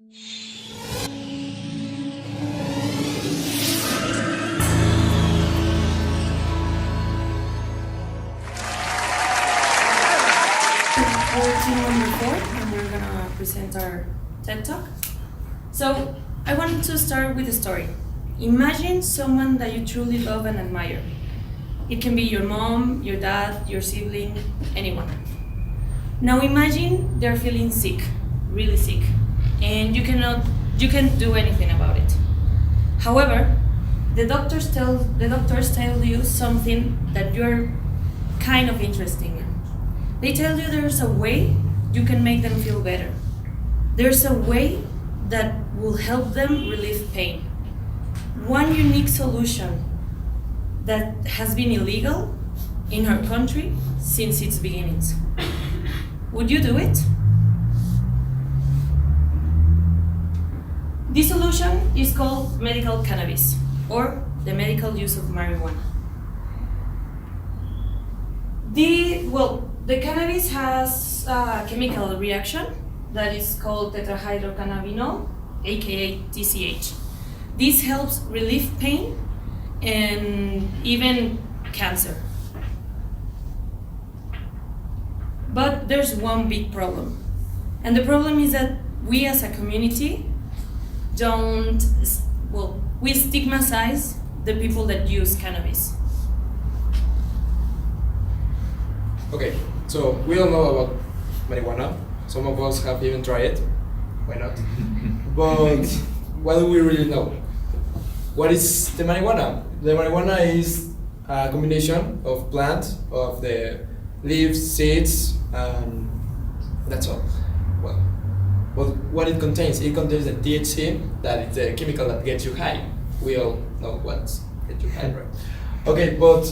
We're team number 4, and we're gonna present our TED Talk. So, I wanted to start with a story. Imagine someone that you truly love and admire. It can be your mom, your dad, your sibling, anyone. Now imagine they're feeling sick, really sick, and you can't do anything about it. However, the doctors tell you something that you're kind of interested in. They tell you there's a way you can make them feel better. There's a way that will help them relieve pain. One unique solution that has been illegal in our country since its beginnings. Would you do it? This solution is called medical cannabis, or the medical use of marijuana. The cannabis has a chemical reaction that is called tetrahydrocannabinol, aka TCH. This helps relieve pain and even cancer. But there's one big problem. And the problem is that we as a community we stigmatize the people that use cannabis. Okay, so we all know about marijuana. Some of us have even tried it. Why not? But what do we really know? What is the marijuana? The marijuana is a combination of plants, of the leaves, seeds, and that's all. Well, but what it contains? It contains the THC, that is the chemical that gets you high. We all know what gets you high, right? Okay, but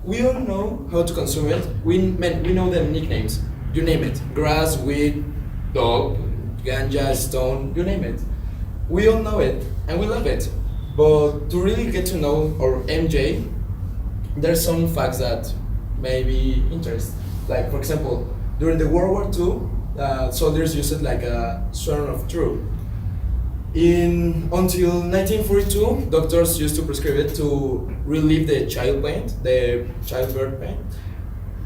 we all know how to consume it. We know the nicknames. You name it: grass, weed, dog, ganja, stone. You name it. We all know it and we love it. But to really get to know our MJ, there's some facts that may be interesting. Like, for example, during the World War II, soldiers used it like a sword of truth. Until 1942, doctors used to prescribe it to relieve the childbirth pain.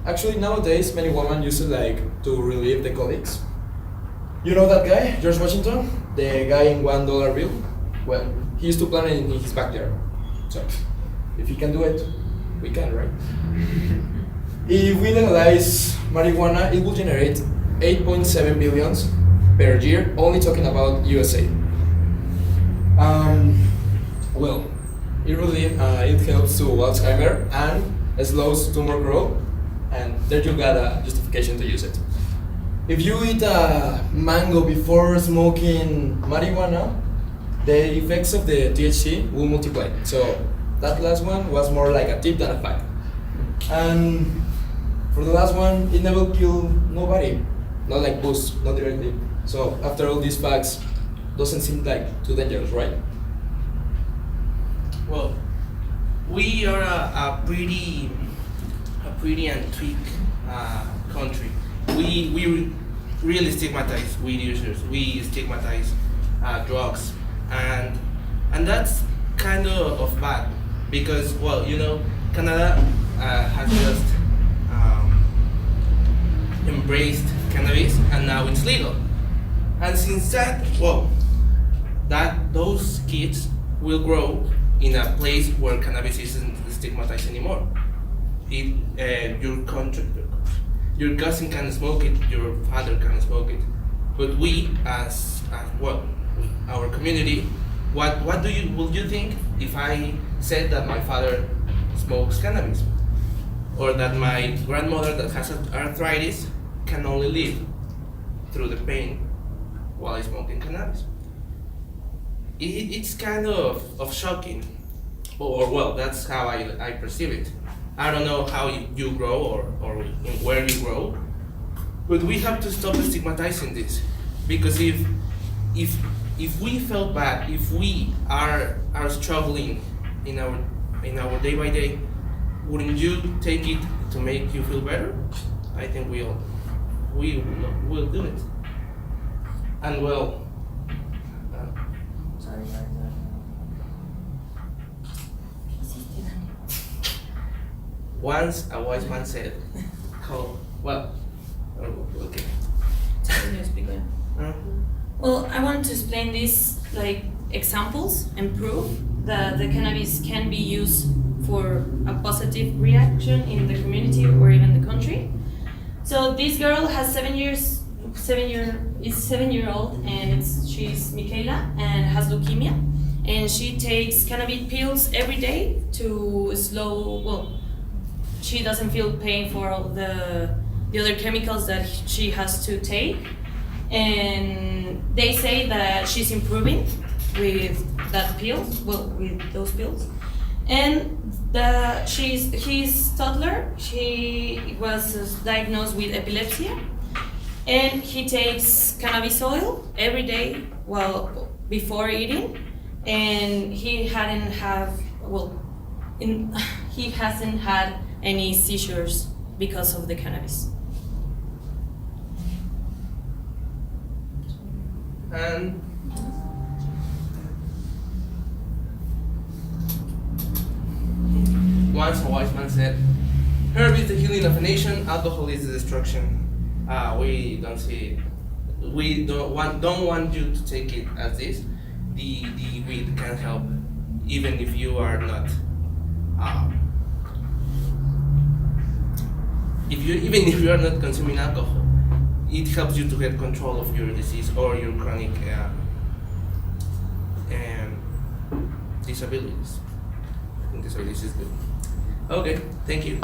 Actually, nowadays, many women use it like to relieve the colics. You know that guy, George Washington, the guy in $1 bill? Well, he used to plant it in his backyard. So, if he can do it, we can, right? If we legalize marijuana, it will generate 8.7 billions per year, only talking about USA. It helps to Alzheimer and slows tumor growth, and there you got a justification to use it. If you eat a mango before smoking marijuana, the effects of the THC will multiply. So that last one was more like a tip than a fact. And for the last one, it never killed nobody, not like booze, not directly. So after all these facts, doesn't seem like too dangerous, right? Well, we are a pretty and tweak country. We really stigmatize weed users. We stigmatize drugs, and that's kind of bad because, well, Canada has just embraced cannabis and now it's legal. And since that, those kids will grow in a place where cannabis isn't stigmatized anymore. Your cousin can smoke it, your father can smoke it, but we, as our community, would you think if I said that my father smokes cannabis, or that my grandmother that has arthritis can only live through the pain while smoking cannabis? It's kind of shocking, or that's how I perceive it. I don't know how you grow or where you grow, but we have to stop stigmatizing this, because if we felt bad, if we are struggling in our day by day, wouldn't you take it to make you feel better? I think we will do it. And sorry. Once a wise man said, well, okay. Uh, Well, I want to explain this like examples and proof that the cannabis can be used for a positive reaction in the community or even the country. So this girl has 7-year-old, and she's Michaela and has leukemia, and she takes cannabis pills every day to slow. Well, she doesn't feel pain for all the other chemicals that she has to take, and they say that she's improving with that pill. Well, with those pills, and his toddler. He was diagnosed with epilepsy, and he takes cannabis oil every day, well, before eating, and he hasn't had any seizures because of the cannabis. And once a wise man said, "Herb is the healing of a nation, alcohol is the destruction." We don't want you to take it as this. The weed can help, even if you are not. Even if you are not consuming alcohol, it helps you to get control of your disease or your chronic disabilities. I think disabilities is good. Okay, thank you.